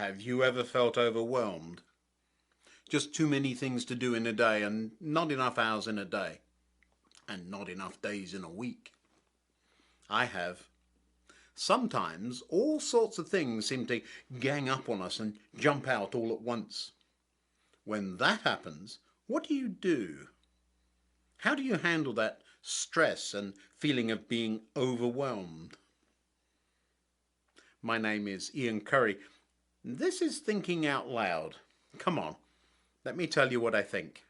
Have you ever felt overwhelmed? Just too many things to do in a day and not enough hours in a day and not enough days in a week? I have. Sometimes all sorts of things seem to gang up on us and jump out all at once. When that happens, what do you do? How do you handle that stress and feeling of being overwhelmed? My name is Ian Currey. This is Thinking Out Loud. Come on, let me tell you what I think.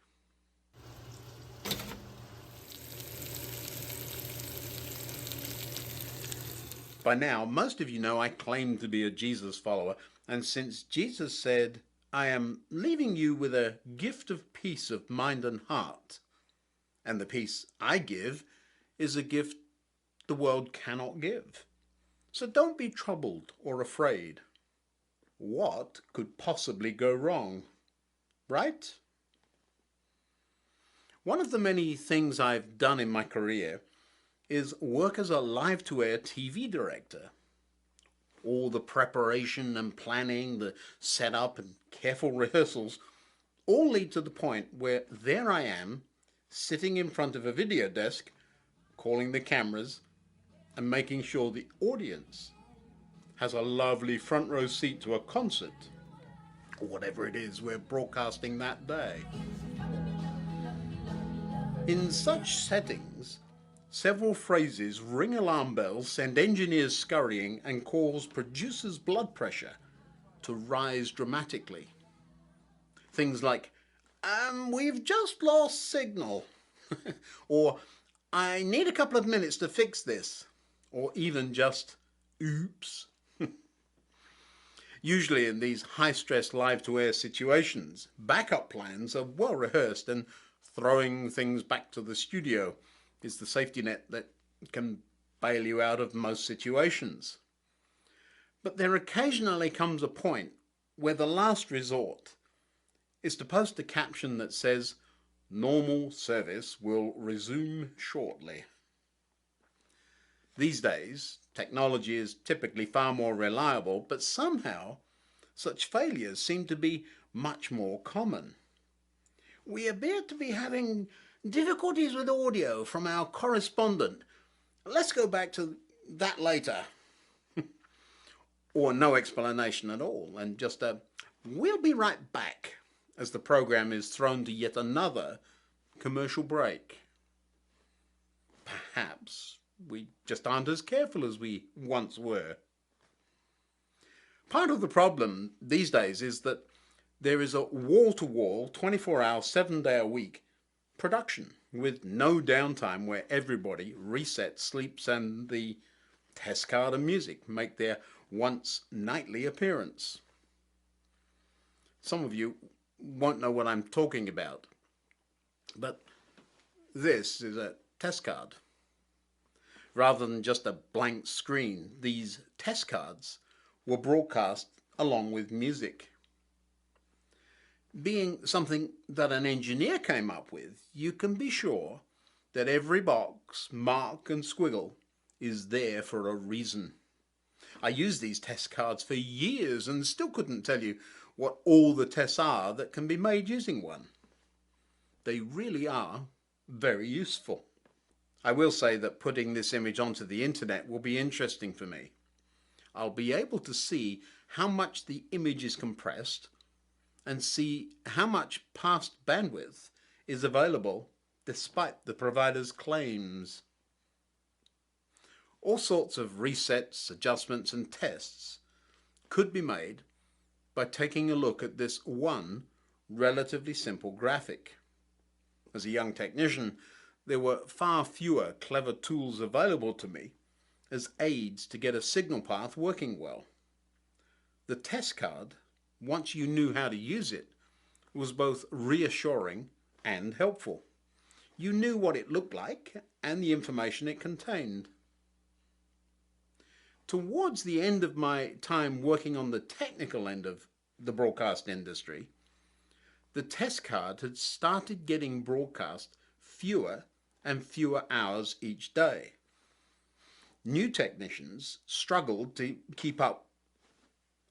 By now, most of you know I claim to be a Jesus follower, and since Jesus said, I am leaving you with a gift of peace of mind and heart, and the peace I give is a gift the world cannot give. So don't be troubled or afraid. What could possibly go wrong? Right? One of the many things I've done in my career is work as a live-to-air TV director. All the preparation and planning, the setup and careful rehearsals all lead to the point where there I am, sitting in front of a video desk, calling the cameras and making sure the audience has a lovely front row seat to a concert, or whatever it is we're broadcasting that day. In such settings, several phrases ring alarm bells, send engineers scurrying, and cause producers' blood pressure to rise dramatically. Things like, we've just lost signal, or I need a couple of minutes to fix this, or even just, oops. Usually in these high-stress live-to-air situations, backup plans are well rehearsed, and throwing things back to the studio is the safety net that can bail you out of most situations. But there occasionally comes a point where the last resort is to post a caption that says, normal service will resume shortly. These days, technology is typically far more reliable, but somehow such failures seem to be much more common. We appear to be having difficulties with audio from our correspondent. Let's go back to that later. Or no explanation at all, and just we'll be right back as the program is thrown to yet another commercial break. Perhaps we just aren't as careful as we once were. Part of the problem these days is that there is a wall-to-wall, 24-hour, 7-day-a-week production with no downtime where everybody resets, sleeps, and the test card and music make their once nightly appearance. Some of you won't know what I'm talking about, but this is a test card. Rather than just a blank screen, these test cards were broadcast along with music. Being something that an engineer came up with, you can be sure that every box, mark and squiggle is there for a reason. I used these test cards for years and still couldn't tell you what all the tests are that can be made using one. They really are very useful. I will say that putting this image onto the internet will be interesting for me. I'll be able to see how much the image is compressed and see how much past bandwidth is available despite the provider's claims. All sorts of resets, adjustments and tests could be made by taking a look at this one relatively simple graphic. As a young technician, there were far fewer clever tools available to me as aids to get a signal path working well. The test card, once you knew how to use it, was both reassuring and helpful. You knew what it looked like and the information it contained. Towards the end of my time working on the technical end of the broadcast industry, the test card had started getting broadcast fewer and fewer hours each day. New technicians struggled to keep up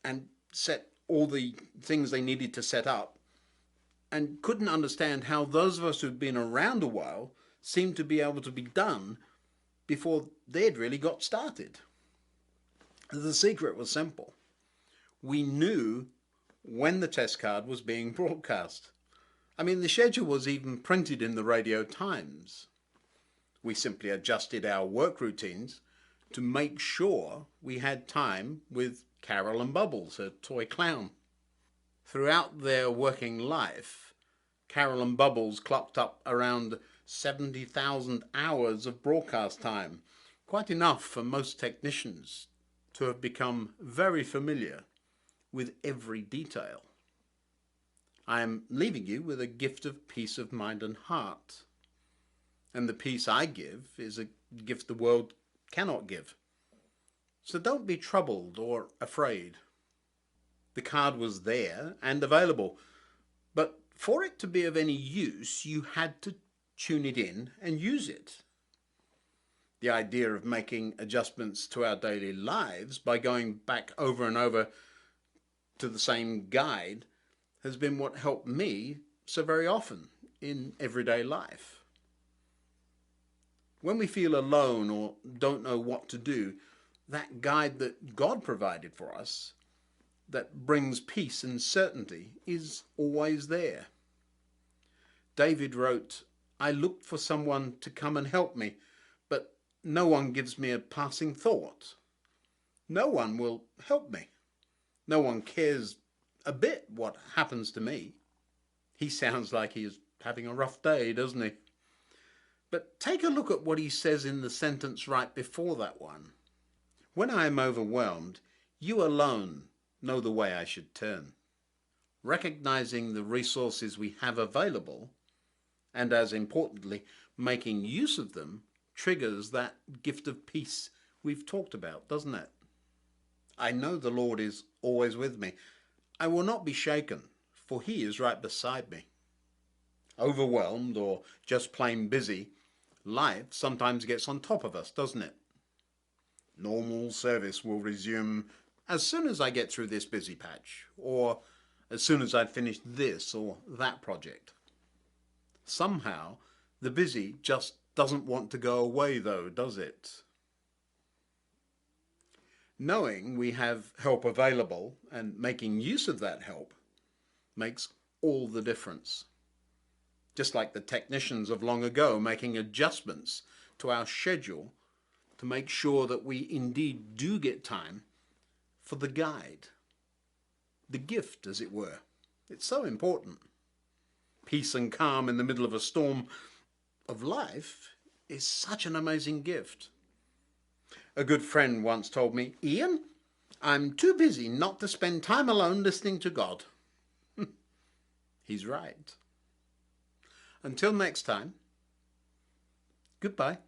and set all the things they needed to set up, and couldn't understand how those of us who'd been around a while seemed to be able to be done before they'd really got started. The secret was simple. We knew when the test card was being broadcast. I mean, the schedule was even printed in the Radio Times. We simply adjusted our work routines to make sure we had time with Carol and Bubbles, a toy clown. Throughout their working life, Carol and Bubbles clocked up around 70,000 hours of broadcast time, quite enough for most technicians to have become very familiar with every detail. I am leaving you with a gift of peace of mind and heart. And the peace I give is a gift the world cannot give. So don't be troubled or afraid. The card was there and available, but for it to be of any use, you had to tune it in and use it. The idea of making adjustments to our daily lives by going back over and over to the same guide has been what helped me so very often in everyday life. When we feel alone or don't know what to do, that guide that God provided for us that brings peace and certainty is always there. David wrote, "I looked for someone to come and help me, but no one gives me a passing thought. No one will help me. No one cares a bit what happens to me." He sounds like he is having a rough day, doesn't he? But take a look at what he says in the sentence right before that one. "When I am overwhelmed, you alone know the way I should turn." Recognizing the resources we have available, and as importantly, making use of them, triggers that gift of peace we've talked about, doesn't it? I know the Lord is always with me. I will not be shaken, for he is right beside me. Overwhelmed or just plain busy, life sometimes gets on top of us, doesn't it? Normal service will resume as soon as I get through this busy patch, or as soon as I've finished this or that project. Somehow, the busy just doesn't want to go away though, does it? Knowing we have help available and making use of that help makes all the difference. Just like the technicians of long ago making adjustments to our schedule to make sure that we indeed do get time for the guide, the gift, as it were. It's so important. Peace and calm in the middle of a storm of life is such an amazing gift. A good friend once told me, "Ian, I'm too busy not to spend time alone listening to God." He's right. Until next time, goodbye.